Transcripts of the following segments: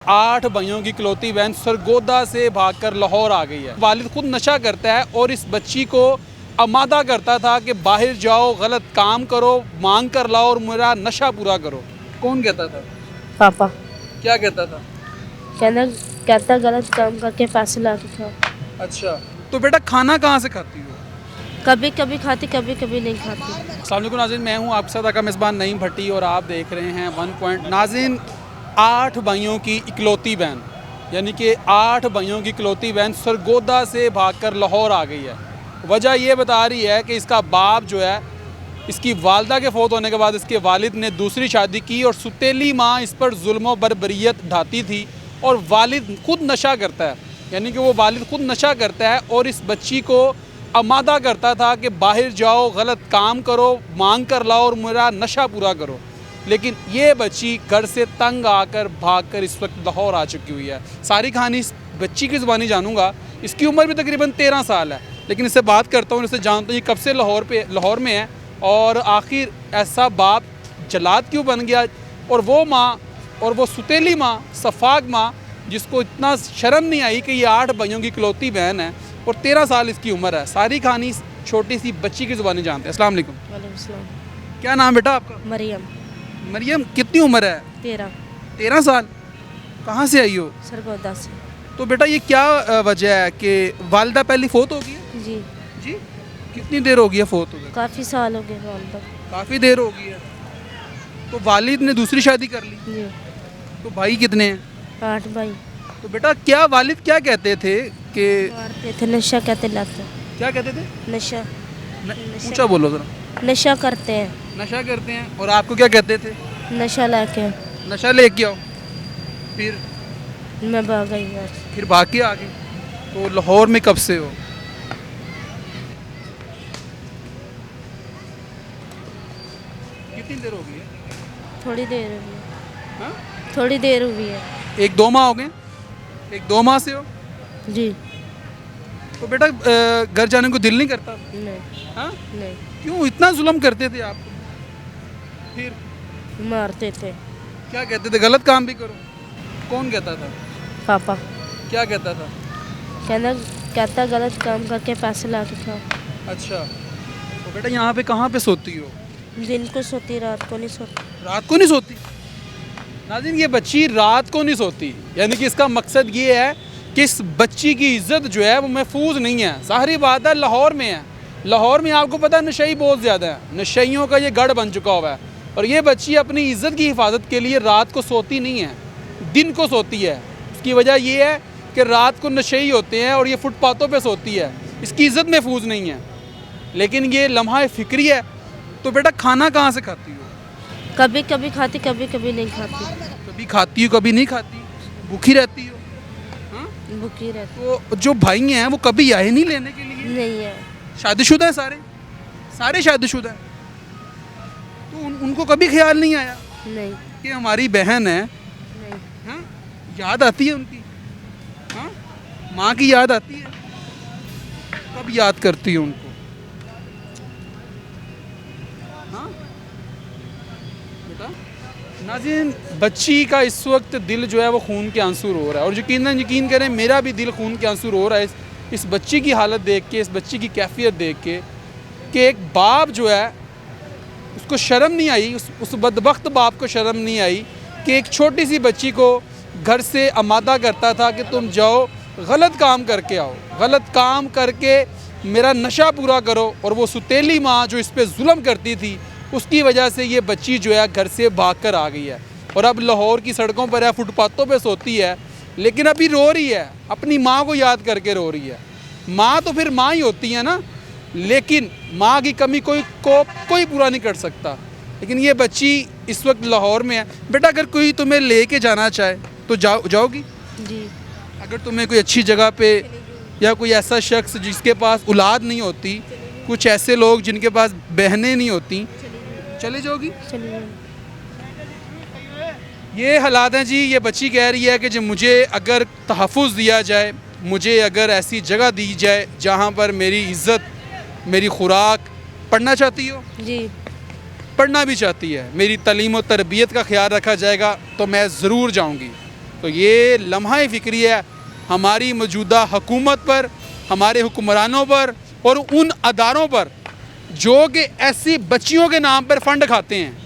8 भाइयों की इकलौती बहन सरगोदा से भागकर लाहौर आ गई है। वालिद खुद नशा करता है और इस बच्ची को आमादा करता था कि बाहर जाओ, गलत काम करो, मांग कर लाओ और मेरा नशा पूरा करो। कौन कहता था? पापा। क्या कहता था? कहता गलत काम करके पैसे ला के खाओ। अच्छा, तो बेटा खाना कहाँ से खाती हो? कभी कभी खाती, कभी कभी नहीं खाती। अस्सलाम वालेकुम नाज़रीन, मैं हूँ आपके साथ आका मेज़बान नईम भट्टी और आप देख रहे हैं 1 पॉइंट। नाज़रीन, 8 भाइयों की इकलौती बहन, यानी कि 8 भाइयों की इकलौती बहन सरगोदा से भागकर लाहौर आ गई है। वजह ये बता रही है कि इसका बाप जो है, इसकी वालदा के फ़ौत होने के बाद इसके वालिद ने दूसरी शादी की और सुतेली माँ इस पर जुल्म व बरबरियत ढाती थी और वालिद खुद नशा करता है, यानी कि वो वालिद खुद नशा करता है और इस बच्ची को आमादा करता था कि बाहर जाओ, गलत काम करो, मांग कर लाओ और मेरा नशा पूरा करो। लेकिन ये बच्ची घर से तंग आकर भागकर इस वक्त लाहौर आ चुकी हुई है। सारी कहानी इस बच्ची की ज़ुबानी जानूंगा। इसकी उम्र भी तकरीबन 13 साल है, लेकिन इससे बात करता हूँ, इससे जानता हूँ ये कब से लाहौर में है और आखिर ऐसा बाप जलाद क्यों बन गया, और वो माँ और वो सुतेली माँ, सफाक माँ, जिसको इतना शर्म नहीं आई कि ये 8 भाइयों की इकलौती बहन है और 13 साल इसकी उम्र है। सारी कहानी छोटी सी बच्ची की ज़ुबानी जानते हैं। अस्सलाम वालेकुम। वालेकुम सलाम। क्या नाम बेटा आपका? मरियम। मरियम, कितनी उम्र है? 13 साल। कहाँ से आई हो? सरगोदा से। तो बेटा ये क्या वजह है कि वालिदा पहली फ़ौत हो गई है? जी। जी, कितनी देर हो गई है फ़ौत हो गई? काफ़ी साल हो गए वालदा। काफ़ी देर हो गई है। तो वालिद ने दूसरी शादी कर ली। जी। तो भाई कितने हैं? 8 भाई। तो बेटा क्या वालिद क्या कहते थे कि मारते थे, नशा कहते लाते। क्या कहते थे? नशा। ऊंचा बोलो ज़रा। नशा करते हैं। नशा करते हैं। और आपको क्या कहते थे? नशा लाके नशा लेके आओ। फिर मैं भाग गई घर। फिर भाग के आ गए। तो लाहौर में कब से हो? कितनी देर हो गई है? थोड़ी देर हुई है। हाँ? थोड़ी देर हुई है। 1-2 माह हो गए? 1-2 माह से हो? जी। तो बेटा घर जाने को दिल नहीं करता? नहीं। हाँ? नहीं। क्यों इतना जुल्म करते थे आपको? फिर मारते थे। क्या कहते थे? गलत काम भी करो। कौन कहता था? पापा। क्या कहता था? कहता गलत काम करके पैसे ला के खाओ। अच्छा, तो बेटा यहाँ पे कहाँ पे सोती हो? दिन को सोती, रात को नहीं सोती। रात को नहीं सोती? नाज़रीन, ये बच्ची रात को नहीं सोती, यानी कि इसका मकसद ये है कि इस बच्ची की इज़्ज़त जो है वो महफूज नहीं है। ज़ाहिर बात है, लाहौर में है। लाहौर में आपको पता है नशई बहुत ज़्यादा है, नशइयों का ये गढ़ बन चुका हुआ है और ये बच्ची अपनी इज़्ज़त की हिफाजत के लिए रात को सोती नहीं है, दिन को सोती है। उसकी वजह ये है कि रात को नशई होते हैं और ये फुटपाथों पे सोती है, इसकी इज़्ज़त महफूज नहीं है। लेकिन ये लम्हा फ़िक्री है। तो बेटा खाना कहाँ से खाती हो? कभी कभी खाती, कभी कभी नहीं खाती। कभी खाती हो, कभी नहीं खाती, भूखी रहती हो? हाँ? भूखी रहती। तो जो भाई हैं वो कभी आए नहीं लेने के लिए? नहीं है। शादीशुदा है सारे? सारे शादीशुदा है? तो उनको कभी ख्याल नहीं आया नहीं। कि हमारी बहन है? नहीं। हाँ? याद आती है उनकी? हाँ? माँ की याद आती है? कब याद करती है उनको? हाँ बेटा, नाज़रीन, बच्ची का इस वक्त दिल जो है वो खून के आंसू रो रहा है और यकीन करें मेरा भी दिल खून के आंसू रो रहा है इस बच्ची की हालत देख के, इस बच्ची की कैफियत देख के कि एक बाप जो है उसको शर्म नहीं आई, उस बदबख्त बाप को शर्म नहीं आई कि एक छोटी सी बच्ची को घर से आमादा करता था कि तुम जाओ, गलत काम करके आओ, गलत काम करके मेरा नशा पूरा करो। और वो सुतेली माँ जो इस पर जुल्म करती थी, उसकी वजह से ये बच्ची जो है घर से भाग कर आ गई है और अब लाहौर की सड़कों पर है, फुटपाथों पे सोती है, लेकिन अभी रो रही है, अपनी माँ को याद करके रो रही है। माँ तो फिर माँ ही होती है ना, लेकिन माँ की कमी कोई पूरा नहीं कर सकता। लेकिन ये बच्ची इस वक्त लाहौर में है। बेटा अगर कोई तुम्हें लेके जाना चाहे तो जाओगी? जी। अगर तुम्हें कोई अच्छी जगह पे, या कोई ऐसा शख्स जिसके पास औलाद नहीं होती, कुछ ऐसे लोग जिनके पास बहनें नहीं होती, चले जाओगी? चलिए। ये हालात हैं जी। ये बच्ची कह रही है कि जब मुझे अगर तहफ़्फ़ुज़ दिया जाए, मुझे अगर ऐसी जगह दी जाए जहाँ पर मेरी इज़्ज़त, मेरी खुराक, पढ़ना चाहती हो? जी। पढ़ना भी चाहती है, मेरी तालीम और तरबियत का ख्याल रखा जाएगा तो मैं ज़रूर जाऊँगी। तो ये लम्हा फ़िक्री है हमारी मौजूदा हुकूमत पर, हमारे हुक्मरानों पर और उन अदारों पर जो कि ऐसी बच्चियों के नाम पर फ़ंड खाते हैं,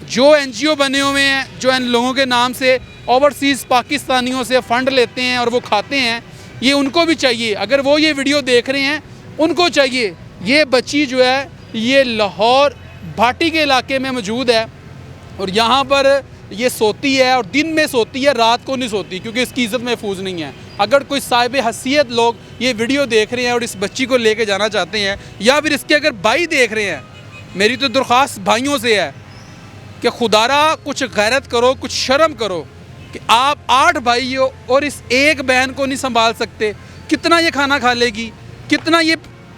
जो NGO बने हुए हैं, जो इन लोगों के नाम से ओवरसीज़ पाकिस्तानियों से फ़ंड लेते हैं और वो खाते हैं। ये उनको भी चाहिए, अगर वो ये वीडियो देख रहे हैं उनको चाहिए। ये बच्ची जो है ये लाहौर भाटी के इलाके में मौजूद है और यहाँ पर ये सोती है और दिन में सोती है, रात को नहीं सोती, क्योंकि इसकी इज़्ज़त महफूज नहीं है। अगर कोई साहिब हसीयत लोग ये वीडियो देख रहे हैं और इस बच्ची को लेके जाना चाहते हैं, या फिर इसके अगर भाई देख रहे हैं, मेरी तो दरख्वास्त भाइयों से है कि खुदारा कुछ गैरत करो, कुछ शर्म करो कि आप 8 भाई हो और इस एक बहन को नहीं संभाल सकते। कितना ये खाना खा लेगी,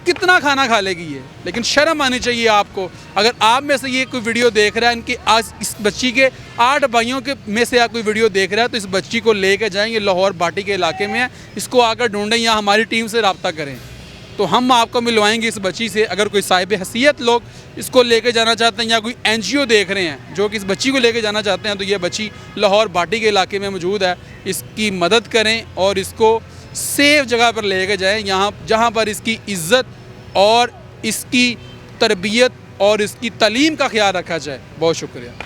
कितना खाना खा लेगी ये। लेकिन शर्म आनी चाहिए आपको। अगर आप में से ये कोई वीडियो देख रहा है, इनकी आज इस बच्ची के 8 भाइयों के में से आप कोई वीडियो देख रहा है, तो इस बच्ची को लेकर जाएं। ये लाहौर भाटी के इलाके में है, इसको आकर ढूंढें या हमारी टीम से रब्ता करें, तो हम आपको मिलवाएंगे इस बच्ची से। अगर कोई साहिब हसीयत लोग इसको लेके जाना चाहते हैं या कोई NGO देख रहे हैं जो कि इस बच्ची को लेके जाना चाहते हैं, तो ये बच्ची लाहौर भाटी के इलाके में मौजूद है। इसकी मदद करें और इसको सेफ़ जगह पर लेके जाएं, यहाँ जहाँ पर इसकी इज़्ज़त और इसकी तरबियत और इसकी तालीम का ख्याल रखा जाए। बहुत शुक्रिया।